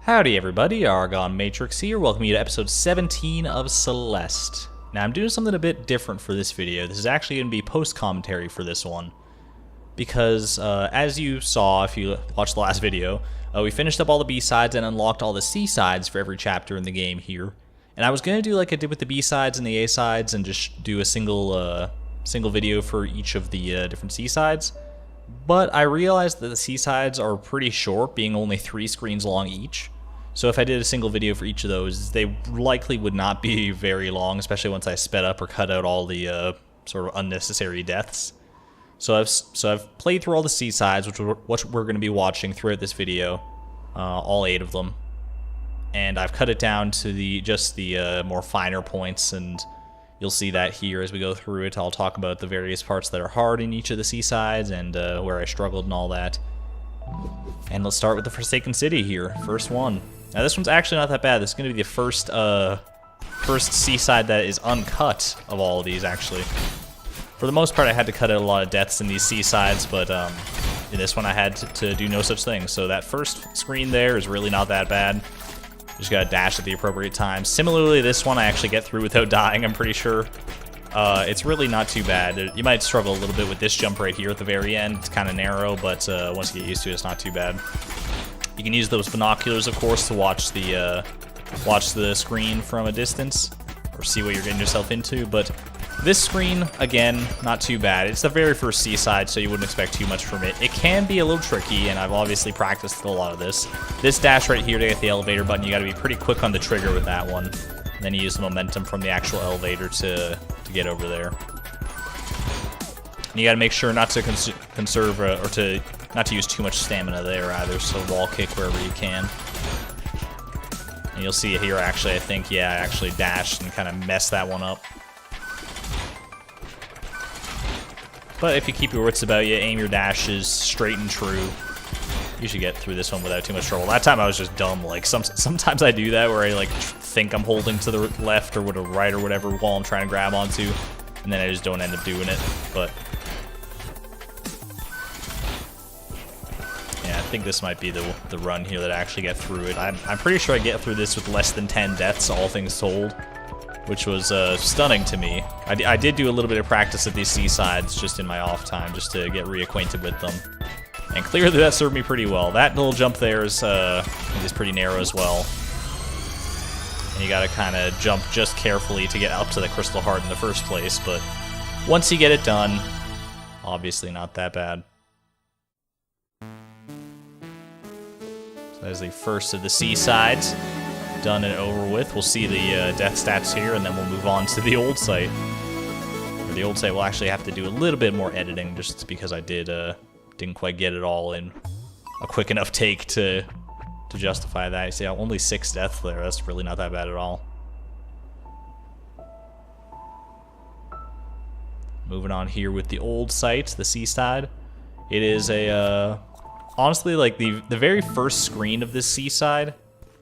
Howdy everybody, ArgonMatrix here, welcome you to episode 17 of Celeste. Now I'm doing something a bit different for this video. This is actually going to be post-commentary for this one. Because, as you saw if you watched the last video, we finished up all the B-sides and unlocked all the C-sides for every chapter in the game here. And I was going to do like I did with the B-sides and the A-sides and just do a single video for each of the different C-sides. But I realized that the C-sides are pretty short, being only 3 screens long each. So if I did a single video for each of those, they likely would not be very long, especially once I sped up or cut out all the sort of unnecessary deaths. So I've played through all the C-sides, which we're going to be watching throughout this video, all 8 of them. And I've cut it down to just the more finer points, and you'll see that here as we go through it. I'll talk about the various parts that are hard in each of the C-sides and where I struggled and all that. And let's start with the Forsaken City here, first one. Now this one's actually not that bad. This is going to be the first C-side that is uncut of all of these, actually. For the most part, I had to cut out a lot of deaths in these C-sides, but in this one I had to do no such thing. So that first screen there is really not that bad. Just gotta dash at the appropriate time. Similarly, this one I actually get through without dying, I'm pretty sure. It's really not too bad. You might struggle a little bit with this jump right here at the very end. It's kind of narrow, but once you get used to it, it's not too bad. You can use those binoculars, of course, to watch the screen from a distance, or see what you're getting yourself into. But this screen, again, not too bad. It's the very first C-side, so you wouldn't expect too much from it. It can be a little tricky, and I've obviously practiced a lot of this. This dash right here to get the elevator button, you gotta be pretty quick on the trigger with that one. And then you use the momentum from the actual elevator to get over there. And you gotta make sure not to conserve, or not to use too much stamina there either, so wall kick wherever you can. And you'll see it here, actually, I think, yeah, I actually dashed and kind of messed that one up. But if you keep your wits about you, aim your dashes straight and true, you should get through this one without too much trouble. That time I was just dumb. Like, sometimes I do that where I like think I'm holding to the left or to the right or whatever while I'm trying to grab onto, and then I just don't end up doing it. But yeah, I think this might be the run here that I actually get through it. I'm pretty sure I get through this with less than 10 deaths, all things told, which was stunning to me. I did do a little bit of practice at these C-sides just in my off time, just to get reacquainted with them. And clearly that served me pretty well. That little jump there is pretty narrow as well. And you gotta kind of jump just carefully to get up to the crystal heart in the first place, but once you get it done, obviously not that bad. So that is the first of the C-sides. Done and over with. We'll see the death stats here, and then we'll move on to the old site. For the old site, we'll actually have to do a little bit more editing, just because I didn't quite get it all in a quick enough take to justify that. You see, only 6 deaths there. That's really not that bad at all. Moving on here with the old site, the C-side. It is a honestly, like the very first screen of this C-side.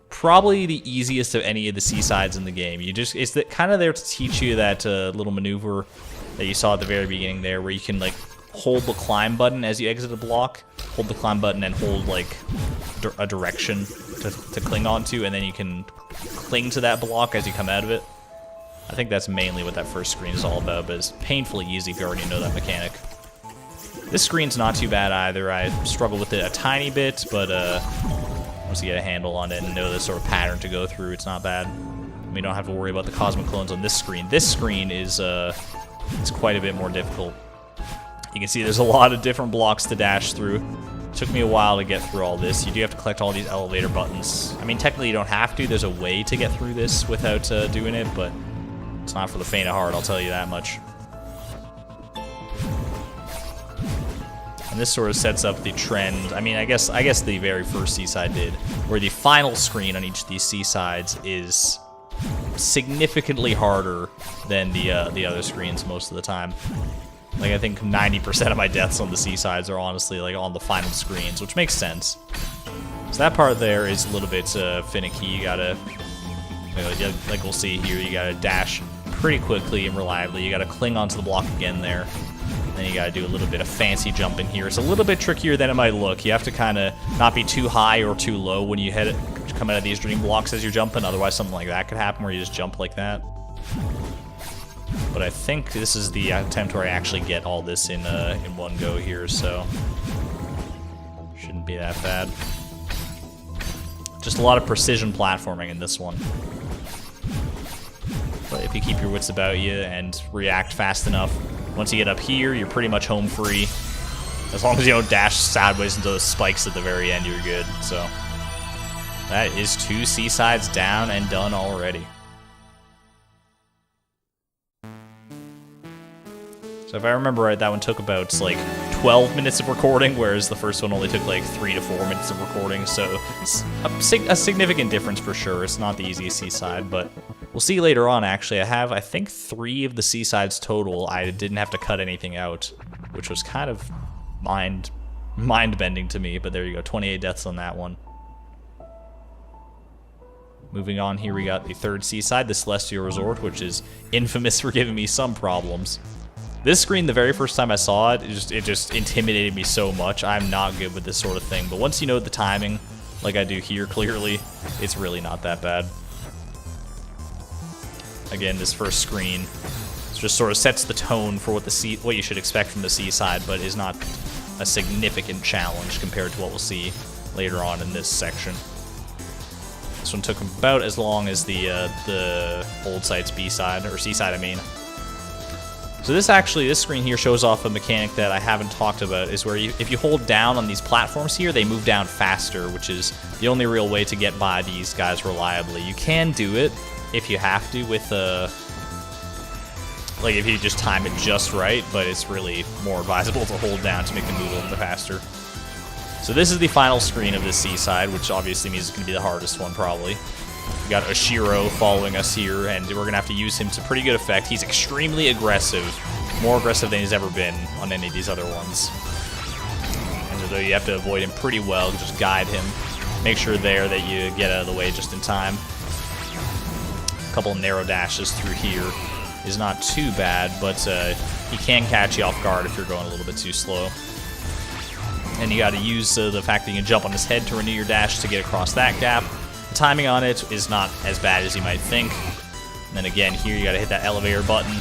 Probably the easiest of any of the C-sides in the game. It's kind of there to teach you that little maneuver that you saw at the very beginning there, where you can like hold the climb button as you exit a block, hold the climb button and hold like a direction to cling onto, and then you can cling to that block as you come out of it. I think that's mainly what that first screen is all about, but it's painfully easy if you already know that mechanic. This screen's not too bad either. I struggle with it a tiny bit, but once you get a handle on it and know the sort of pattern to go through, it's not bad. We don't have to worry about the cosmic clones on this screen. This screen is quite a bit more difficult. You can see there's a lot of different blocks to dash through. It took me a while to get through all this. You do have to collect all these elevator buttons. I mean, technically you don't have to. There's a way to get through this without doing it, but it's not for the faint of heart, I'll tell you that much. And this sort of sets up the trend. I mean, I guess the very first C-side did, where the final screen on each of these C-sides is significantly harder than the other screens most of the time. Like, I think 90% of my deaths on the C-sides are honestly like on the final screens, which makes sense. So that part there is a little bit finicky. You gotta, like we'll see here, you gotta dash pretty quickly and reliably. You gotta cling onto the block again there. Then you gotta do a little bit of fancy jumping here. It's a little bit trickier than it might look. You have to kind of not be too high or too low when you hit it, come out of these dream blocks as you're jumping. Otherwise, something like that could happen where you just jump like that. But I think this is the attempt where I actually get all this in one go here, so shouldn't be that bad. Just a lot of precision platforming in this one. But if you keep your wits about you and react fast enough, once you get up here, you're pretty much home free. As long as you don't dash sideways into those spikes at the very end, you're good. So that is 2 seasides down and done already. So if I remember right, that one took about like 12 minutes of recording, whereas the first one only took like 3 to 4 minutes of recording. So it's a significant difference for sure. It's not the easiest seaside, but we'll see later on. Actually, I have, I think, 3 of the seasides total. I didn't have to cut anything out, which was kind of mind-bending to me. But there you go, 28 deaths on that one. Moving on here, we got the 3rd seaside, the Celestial Resort, which is infamous for giving me some problems. This screen, the very first time I saw it, it just intimidated me so much. I'm not good with this sort of thing. But once you know the timing, like I do here clearly, it's really not that bad. Again, this first screen just sort of sets the tone for what you should expect from the seaside, but is not a significant challenge compared to what we'll see later on in this section. This one took about as long as the old site's B-side, or C-side, I mean. So this screen here shows off a mechanic that I haven't talked about, is where if you hold down on these platforms here, they move down faster, which is the only real way to get by these guys reliably. You can do it if you have to with like if you just time it just right, but it's really more advisable to hold down to make them move a little bit faster. So this is the final screen of this seaside, which obviously means it's going to be the hardest one probably. We got Oshiro following us here, and we're going to have to use him to pretty good effect. He's extremely aggressive, more aggressive than he's ever been on any of these other ones. And so you have to avoid him pretty well, just guide him. Make sure there that you get out of the way just in time. A couple narrow dashes through here is not too bad, but he can catch you off guard if you're going a little bit too slow. And you got to use the fact that you can jump on his head to renew your dash to get across that gap. The timing on it is not as bad as you might think. And then again, here you got to hit that elevator button.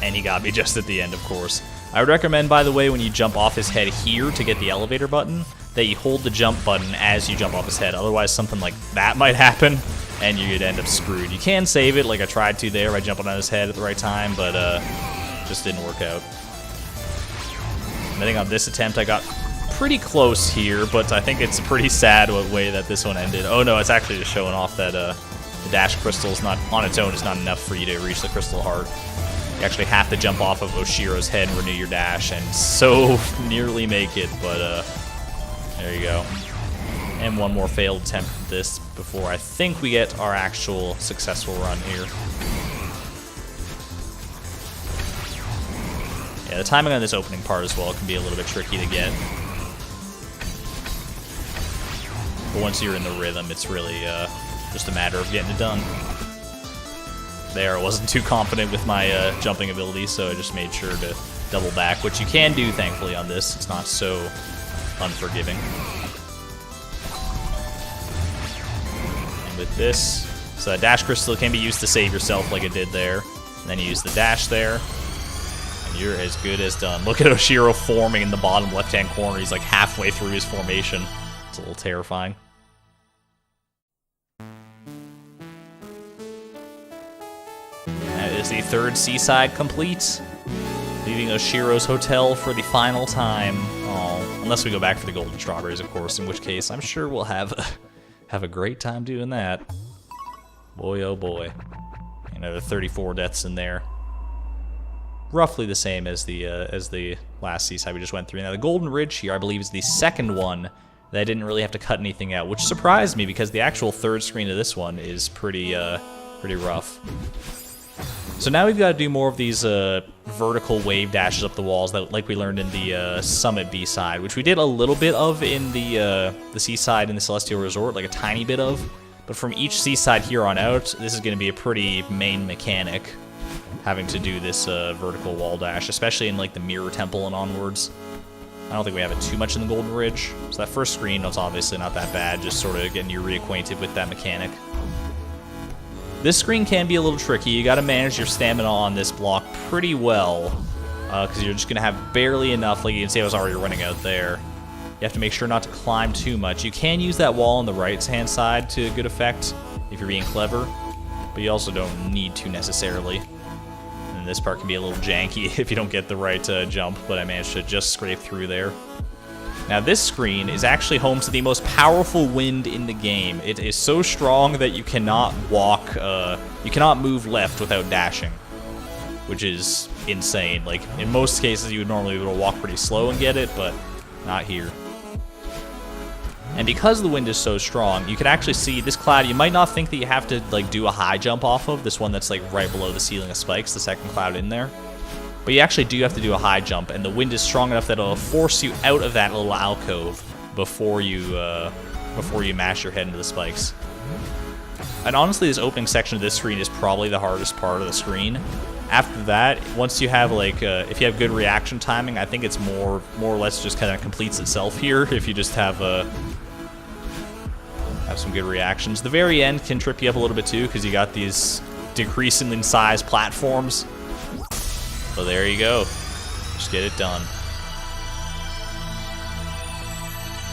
And he got me just at the end, of course. I would recommend, by the way, when you jump off his head here to get the elevator button, that you hold the jump button as you jump off his head. Otherwise, something like that might happen, and you'd end up screwed. You can save it, like I tried to there by jumping on his head at the right time, but just didn't work out. And I think on this attempt, I got pretty close here, but I think it's a pretty sad way that this one ended. Oh no, it's actually just showing off that the dash crystal is not, on its own, is not enough for you to reach the crystal heart. You actually have to jump off of Oshiro's head and renew your dash, and so nearly make it, but there you go. And one more failed attempt at this before I think we get our actual successful run here. Yeah, the timing on this opening part as well can be a little bit tricky to get. But once you're in the rhythm, it's really just a matter of getting it done. There, I wasn't too confident with my jumping ability, so I just made sure to double back, which you can do, thankfully, on this. It's not so unforgiving. And with this, so that dash crystal can be used to save yourself like it did there. And then you use the dash there, and you're as good as done. Look at Oshiro forming in the bottom left-hand corner. He's like halfway through his formation. It's a little terrifying. That is the 3rd seaside complete. Leaving Oshiro's hotel for the final time. Oh, unless we go back for the golden strawberries, of course, in which case I'm sure we'll have a great time doing that. Boy, oh boy. Another 34 deaths in there. Roughly the same as the last seaside we just went through. Now the Golden Ridge here, I believe, is the second one that I didn't really have to cut anything out, which surprised me because the actual 3rd screen of this one is pretty rough. So now we've got to do more of these vertical wave dashes up the walls, that like we learned in the Summit B-side, which we did a little bit of in the seaside in the Celestial Resort, like a tiny bit of. But from each seaside here on out, this is going to be a pretty main mechanic, having to do this vertical wall dash, especially in like the Mirror Temple and onwards. I don't think we have it too much in the Golden Ridge. So that first screen was obviously not that bad, just sort of getting you reacquainted with that mechanic. This screen can be a little tricky. You got to manage your stamina on this block pretty well, because you're just going to have barely enough. Like you can see I was already running out there. You have to make sure not to climb too much. You can use that wall on the right-hand side to good effect if you're being clever, but you also don't need to necessarily. And this part can be a little janky if you don't get the right jump, but I managed to just scrape through there. Now this screen is actually home to the most powerful wind in the game. It is so strong that you cannot walk, you cannot move left without dashing, which is insane. Like in most cases you would normally be able to walk pretty slow and get it, but not here. And because the wind is so strong, you can actually see this cloud. You might not think that you have to like do a high jump off of this one that's like right below the ceiling of spikes, the second cloud in there. But you actually do have to do a high jump, and the wind is strong enough that it'll force you out of that little alcove before you mash your head into the spikes. And honestly, this opening section of this screen is probably the hardest part of the screen. After that, once you have like, if you have good reaction timing, I think it's more or less just kind of completes itself here. If you just have some good reactions, the very end can trip you up a little bit too, because you got these decreasing in size platforms. So there you go. Just get it done.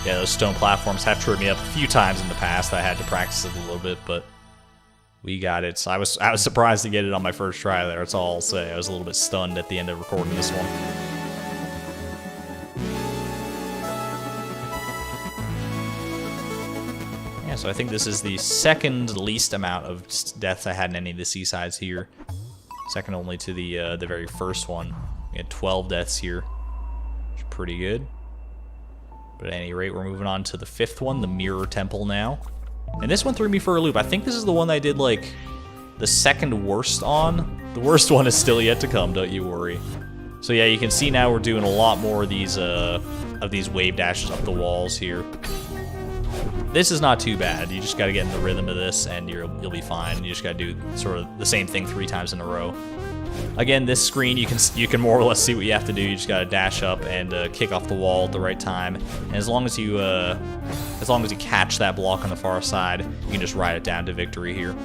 Yeah, those stone platforms have tripped me up a few times in the past. I had to practice it a little bit, but we got it. So I was surprised to get it on my first try there. That's all I'll say. I was a little bit stunned at the end of recording this one. Yeah, so I think this is the second least amount of deaths I had in any of the seasides here. Second only to the very first one. We had 12 deaths here, which is pretty good. But at any rate, we're moving on to the fifth one, the Mirror Temple now. And this one threw me for a loop. I think this is the one I did like the second worst on. The worst one is still yet to come, don't you worry. So yeah, you can see now we're doing a lot more of these wave dashes up the walls here. This is not too bad. You just got to get in the rhythm of this, and you'll be fine. You just got to do sort of the same thing 3 times in a row. Again, this screen you can more or less see what you have to do. You just got to dash up and kick off the wall at the right time. And as long as you catch that block on the far side, you can just ride it down to victory here.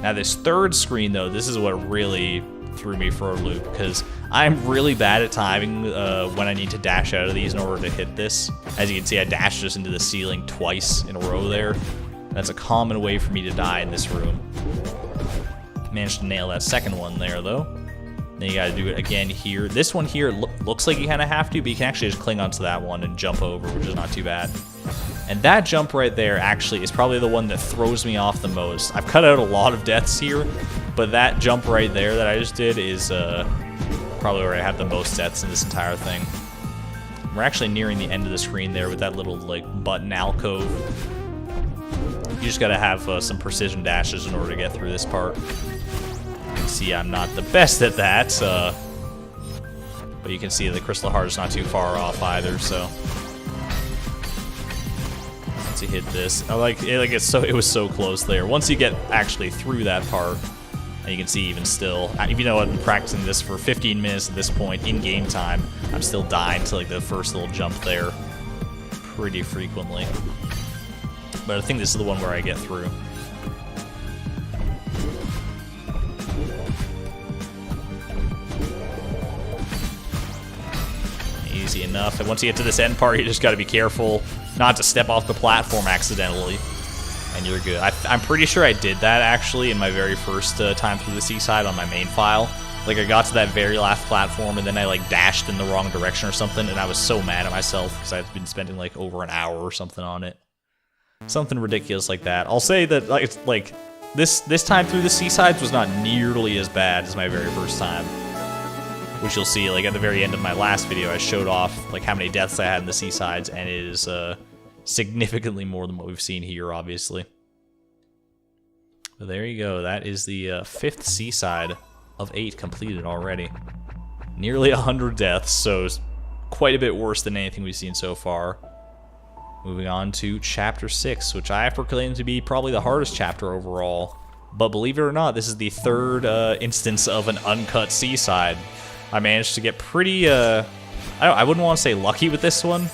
Now this third screen though, this is what really threw me for a loop, because I'm really bad at timing when I need to dash out of these in order to hit this. As you can see, I dashed just into the ceiling twice in a row there. That's a common way for me to die in this room. Managed to nail that second one there though. Then you gotta do it again here. This one here looks like you kind of have to, but you can actually just cling onto that one and jump over, which is not too bad. And that jump right there actually is probably the one that throws me off the most. I've cut out a lot of deaths here, but that jump right there that I just did is probably where I have the most deaths in this entire thing. We're actually nearing the end of the screen there with that little like button alcove. You just gotta have some precision dashes in order to get through this part. You can see I'm not the best at that, but you can see the Crystal Heart is not too far off either, so. Once you hit this, it was so close there. Once you get actually through that part, and you can see even still, even though I've been practicing this for 15 minutes at this point in game time, I'm still dying to like the first little jump there pretty frequently. But I think this is the one where I get through. Easy enough. And once you get to this end part, you just got to be careful not to step off the platform accidentally, and you're good. I'm pretty sure I did that actually in my very first time through the seaside on my main file. Like I got to that very last platform and then I like dashed in the wrong direction or something, and I was so mad at myself because I'd been spending like over an hour or something on it. Something ridiculous like that. I'll say that like this time through the seasides was not nearly as bad as my very first time. Which you'll see, like at the very end of my last video, I showed off like how many deaths I had in the seasides, and it is significantly more than what we've seen here, obviously. But there you go. That is the fifth seaside of 8 completed already. Nearly 100 deaths, so quite a bit worse than anything we've seen so far. Moving on to Chapter 6, which I have proclaimed to be probably the hardest chapter overall. But believe it or not, this is the third instance of an uncut seaside. I managed to get pretty I wouldn't want to say lucky with this one,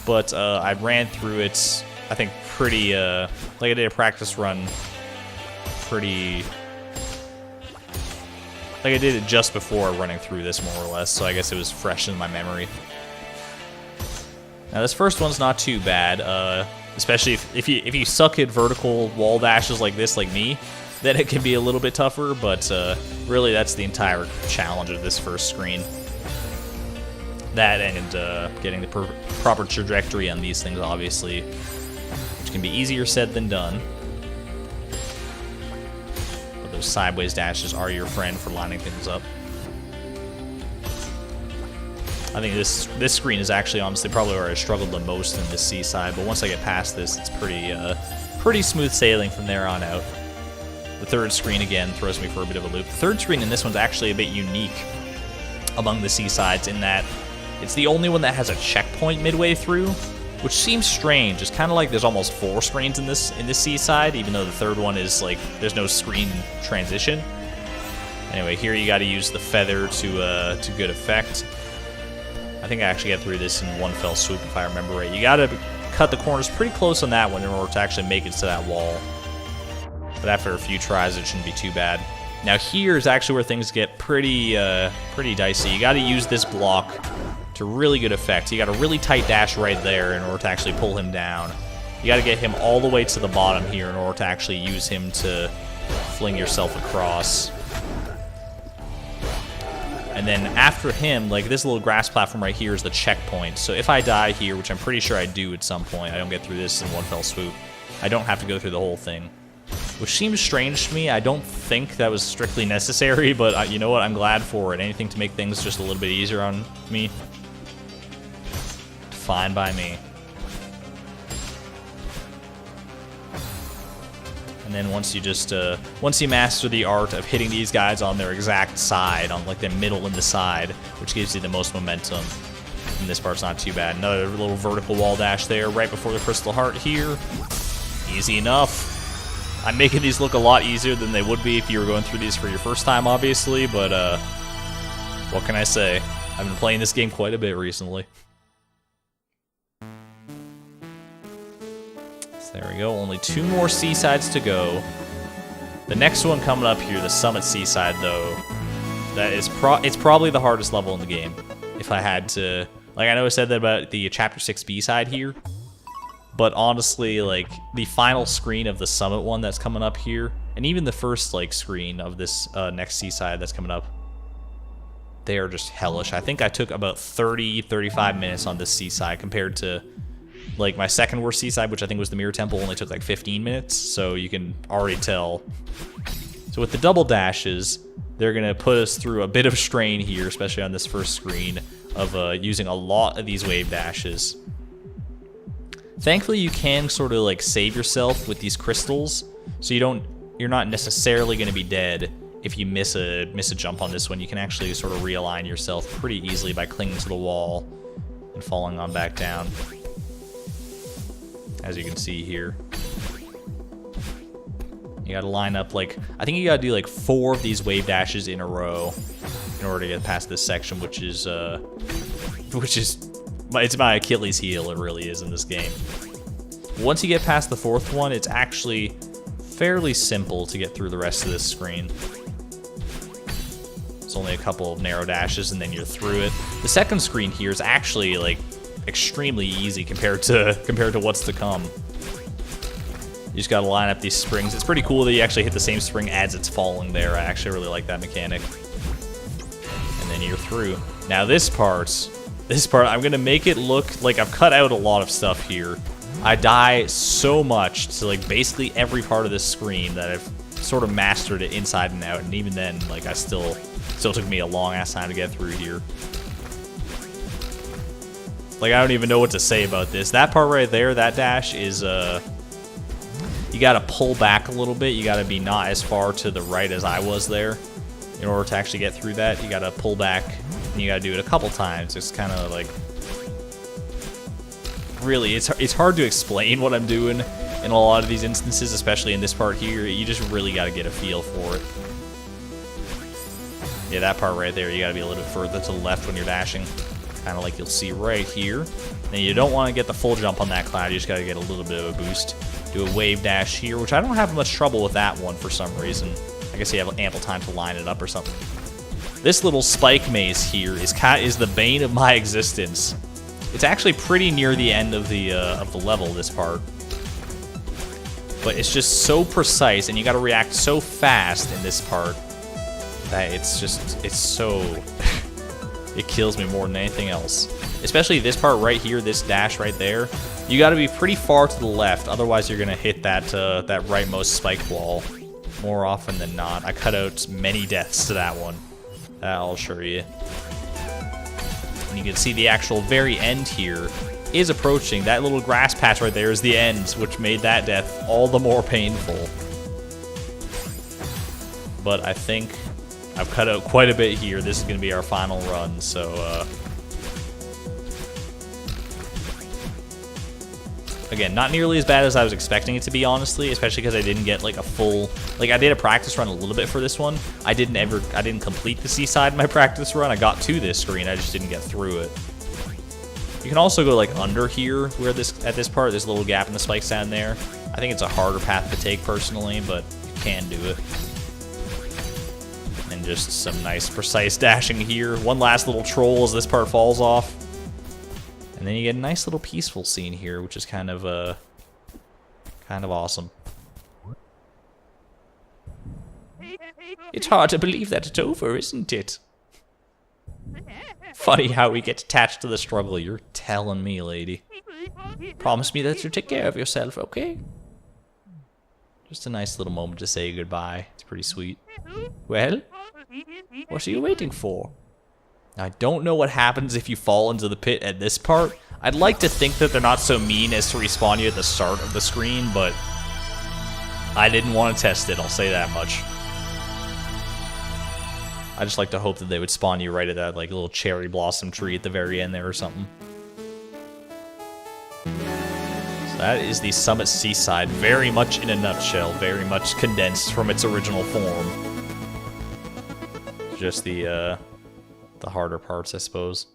but I ran through it, I think, pretty, like I did a practice run pretty... Like I did it just before running through this, more or less, so I guess it was fresh in my memory. Now this first one's not too bad, especially if you suck at vertical wall dashes like this, like me, then it can be a little bit tougher, but really that's the entire challenge of this first screen. That and getting the proper trajectory on these things, obviously, which can be easier said than done. But those sideways dashes are your friend for lining things up. I think this screen is actually honestly probably where I struggled the most in the seaside, but once I get past this, it's pretty smooth sailing from there on out. The third screen again throws me for a bit of a loop. The third screen in this one's actually a bit unique among the seasides in that it's the only one that has a checkpoint midway through, which seems strange. It's kind of like there's almost 4 screens in this seaside, even though the third one is like there's no screen transition. Anyway, here you got to use the feather to good effect. I think I actually get through this in one fell swoop if I remember right. You gotta cut the corners pretty close on that one in order to actually make it to that wall. But after a few tries, it shouldn't be too bad. Now here's actually where things get pretty dicey. You gotta use this block to really good effect. You got a really tight dash right there in order to actually pull him down. You gotta get him all the way to the bottom here in order to actually use him to fling yourself across. And then after him, like this little grass platform right here is the checkpoint. So if I die here, which I'm pretty sure I do at some point, I don't get through this in one fell swoop, I don't have to go through the whole thing. Which seems strange to me. I don't think that was strictly necessary, but you know what? I'm glad for it. Anything to make things just a little bit easier on me. Fine by me. And then once you master the art of hitting these guys on their exact side, on like the middle and the side, which gives you the most momentum, and this part's not too bad. Another little vertical wall dash there right before the crystal heart here. Easy enough. I'm making these look a lot easier than they would be if you were going through these for your first time, obviously, but what can I say? I've been playing this game quite a bit recently. There we go, only 2 more seasides to go. The next one coming up here, the Summit Seaside, though, that is it's probably the hardest level in the game. If I had to, like, I know I said that about the Chapter 6 B-side here, but honestly, like, the final screen of the Summit one that's coming up here, and even the first, like, screen of this next seaside that's coming up, they are just hellish. I think I took about 30-35 minutes on this seaside compared to like my second worst seaside, which I think was the Mirror Temple, only took like 15 minutes, so you can already tell. So with the double dashes, they're gonna put us through a bit of strain here, especially on this first screen, of using a lot of these wave dashes. Thankfully, you can sort of like save yourself with these crystals, so you're not necessarily gonna be dead if you miss a jump on this one. You can actually sort of realign yourself pretty easily by clinging to the wall and falling on back down, as you can see here. You gotta line up, like, I think you gotta do like 4 of these wave dashes in a row in order to get past this section, which is it's my Achilles heel, it really is in this game. Once you get past the 4th one, it's actually fairly simple to get through the rest of this screen. It's only a couple of narrow dashes and then you're through it. The second screen here is actually like extremely easy compared to what's to come. You just gotta line up these springs. It's pretty cool that you actually hit the same spring as it's falling there. I actually really like that mechanic. And then you're through. Now this part, I'm gonna make it look like I've cut out a lot of stuff here. I die so much to like basically every part of this screen that I've sort of mastered it inside and out, and even then, like, I still took me a long ass time to get through here. Like, I don't even know what to say about this. That part right there, that dash is, you gotta pull back a little bit. You gotta be not as far to the right as I was there in order to actually get through that. You gotta pull back, and you gotta do it a couple times. It's kind of like, really, it's hard to explain what I'm doing in a lot of these instances, especially in this part here. You just really gotta get a feel for it. Yeah, that part right there, you gotta be a little bit further to the left when you're dashing. kind of like you'll see right here. And you don't want to get the full jump on that cloud, you just got to get a little bit of a boost. Do a wave dash here, which I don't have much trouble with that one for some reason. I guess you have ample time to line it up or something. This little spike maze here is the bane of my existence. It's actually pretty near the end of the level, this part. But it's just so precise, and you got to react so fast in this part that it's so... it kills me more than anything else. Especially this part right here, this dash right there. You got to be pretty far to the left, otherwise you're going to hit that rightmost spike wall more often than not. I cut out many deaths to that one. That I'll assure you. And you can see the actual very end here is approaching. That little grass patch right there is the end, which made that death all the more painful. But I think I've cut out quite a bit here. This is going to be our final run, so again, not nearly as bad as I was expecting it to be, honestly, especially because I didn't get like a full, like I did a practice run a little bit for this one. I didn't complete the seaside in my practice run. I got to this screen, I just didn't get through it. You can also go like under here, where at this part, there's a little gap in the spikes down there. I think it's a harder path to take personally, but you can do it. And just some nice precise dashing here. One last little troll as this part falls off. And then you get a nice little peaceful scene here, which is kind of awesome. It's hard to believe that it's over, isn't it? Funny how we get attached to the struggle. You're telling me, lady. Promise me that you'll take care of yourself, okay? Just a nice little moment to say goodbye. It's pretty sweet. Well, what are you waiting for? I don't know what happens if you fall into the pit at this part. I'd like to think that they're not so mean as to respawn you at the start of the screen, but I didn't want to test it, I'll say that much. I just like to hope that they would spawn you right at that like little cherry blossom tree at the very end there or something. So that is the Summit Seaside, very much in a nutshell, very much condensed from its original form. Just the harder parts, I suppose.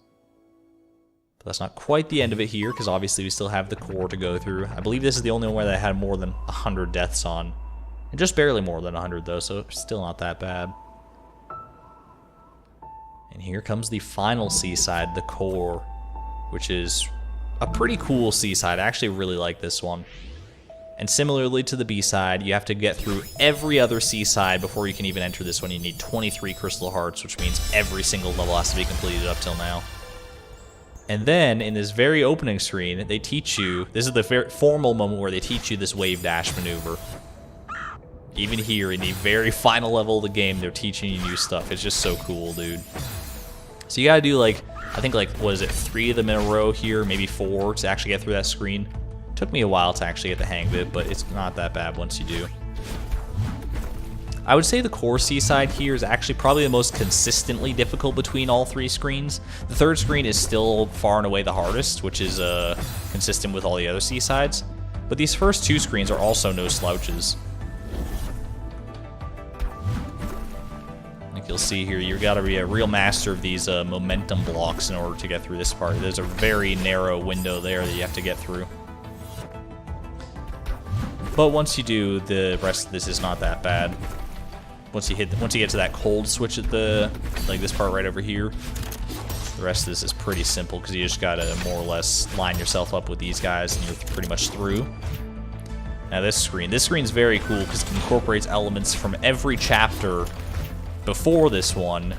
But that's not quite the end of it here, because obviously we still have the core to go through. I believe this is the only one that I had more than 100 deaths on. And just barely more than 100 though, so still not that bad. And here comes the final seaside, the core, which is a pretty cool seaside. I actually really like this one. And similarly to the B-side, you have to get through every other seaside before you can even enter this one. You need 23 crystal hearts, which means every single level has to be completed up till now. And then, in this very opening screen, they teach you, this is the very formal moment where they teach you this wave dash maneuver. Even here, in the very final level of the game, they're teaching you new stuff. It's just so cool, dude. So you gotta do like, I think like, what is it, 3 of them in a row here, maybe 4 to actually get through that screen. Took me a while to actually get the hang of it, but it's not that bad once you do. I would say the core seaside here is actually probably the most consistently difficult between all 3 screens. The third screen is still far and away the hardest, which is consistent with all the other seasides. But these first 2 screens are also no slouches. Like you'll see here, you've got to be a real master of these momentum blocks in order to get through this part. There's a very narrow window there that you have to get through. But once you do, the rest of this is not that bad. Once you get to that cold switch at like this part right over here, the rest of this is pretty simple because you just gotta more or less line yourself up with these guys and you're pretty much through. Now this screen's very cool because it incorporates elements from every chapter before this one,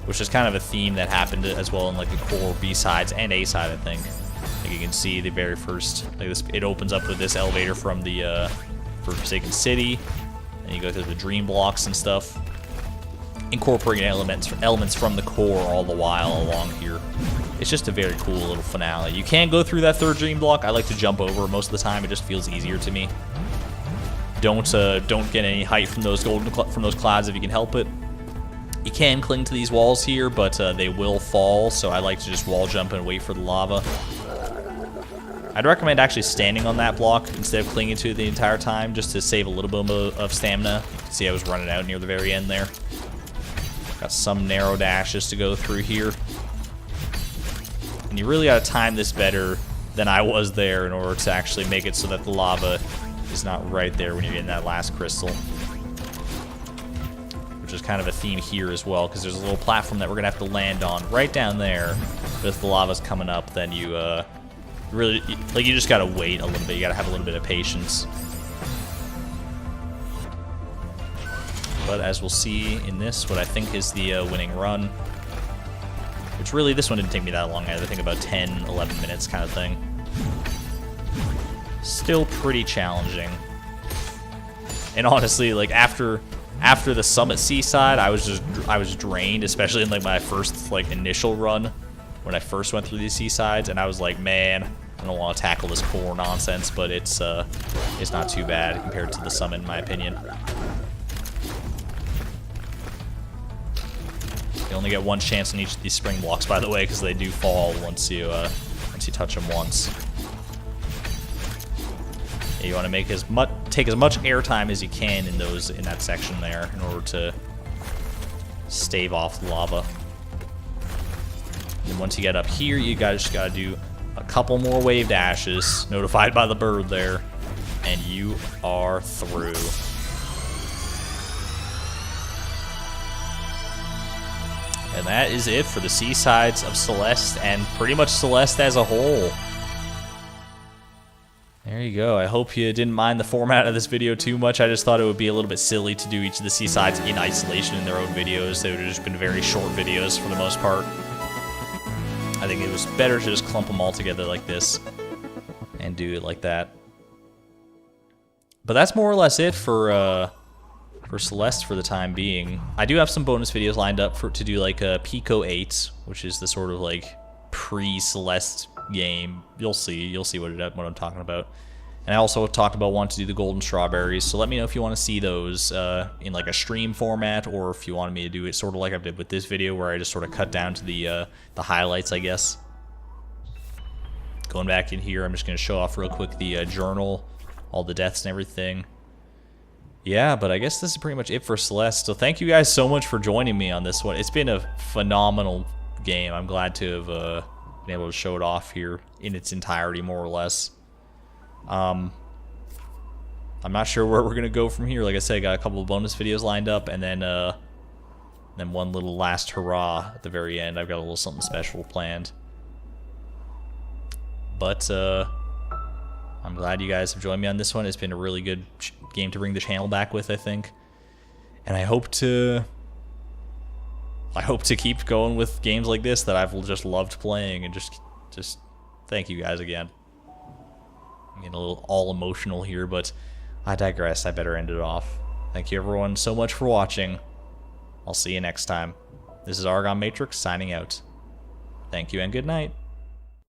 which is kind of a theme that happened as well in like the core B-sides and A-side, I think. Like you can see the very first, like this, it opens up with this elevator from the Forsaken City, and you go through the dream blocks and stuff, incorporating elements from the core all the while along here. It's just a very cool little finale. You can go through that third dream block. I like to jump over most of the time. It just feels easier to me. Don't get any height from those clouds if you can help it. You can cling to these walls here, but they will fall, so I like to just wall jump and wait for the lava. I'd recommend actually standing on that block instead of clinging to it the entire time, just to save a little bit of stamina. You can see I was running out near the very end there. Got some narrow dashes to go through here. And you really gotta time this better than I was there in order to actually make it so that the lava is not right there when you're getting that last crystal. Which is kind of a theme here as well, because there's a little platform that we're gonna have to land on right down there. But if the lava's coming up, then you really, like, you just gotta wait a little bit. You gotta have a little bit of patience. But as we'll see in this, what I think is the winning run, which really, this one didn't take me that long. I think about 10, 11 minutes kind of thing. Still pretty challenging. And honestly, like, after the summit seaside, I was drained, especially in like my first like initial run when I first went through these seasides, and I was like, man, I don't want to tackle this core nonsense, but it's not too bad compared to the summit in my opinion. You only get one chance on each of these spring blocks, by the way, because they do fall once you touch them once. You want to take as much airtime as you can in that section there in order to stave off the lava. And once you get up here, you guys just gotta do a couple more wave dashes, notified by the bird there, and you are through. And that is it for the seasides of Celeste, and pretty much Celeste as a whole. There you go. I hope you didn't mind the format of this video too much. I just thought it would be a little bit silly to do each of the seasides in isolation in their own videos. They would have just been very short videos for the most part. I think it was better to just clump them all together like this and do it like that. But that's more or less it for Celeste for the time being. I do have some bonus videos lined up to do like a Pico 8, which is the sort of like pre-Celeste game. You'll see what I'm talking about. And I also talked about wanting to do the golden strawberries, so let me know if you want to see those in like a stream format, or if you wanted me to do it sort of like I did with this video, where I just sort of cut down to the highlights, I guess. Going back in here, I'm just going to show off real quick the journal, all the deaths and everything. Yeah, but I guess this is pretty much it for Celeste. So thank you guys so much for joining me on this one. It's been a phenomenal game. I'm glad to have been able to show it off here in its entirety, more or less. I'm not sure where we're gonna go from here. Like I said, I got a couple of bonus videos lined up, and then one little last hurrah at the very end. I've got a little something special planned. But I'm glad you guys have joined me on this one. It's been a really good game to bring the channel back with, I think. And I hope to keep going with games like this that I've just loved playing, and just thank you guys again. I'm getting a little all emotional here, but I digress. I better end it off. Thank you everyone so much for watching. I'll see you next time. This is ArgonMatrix signing out. Thank you and good night.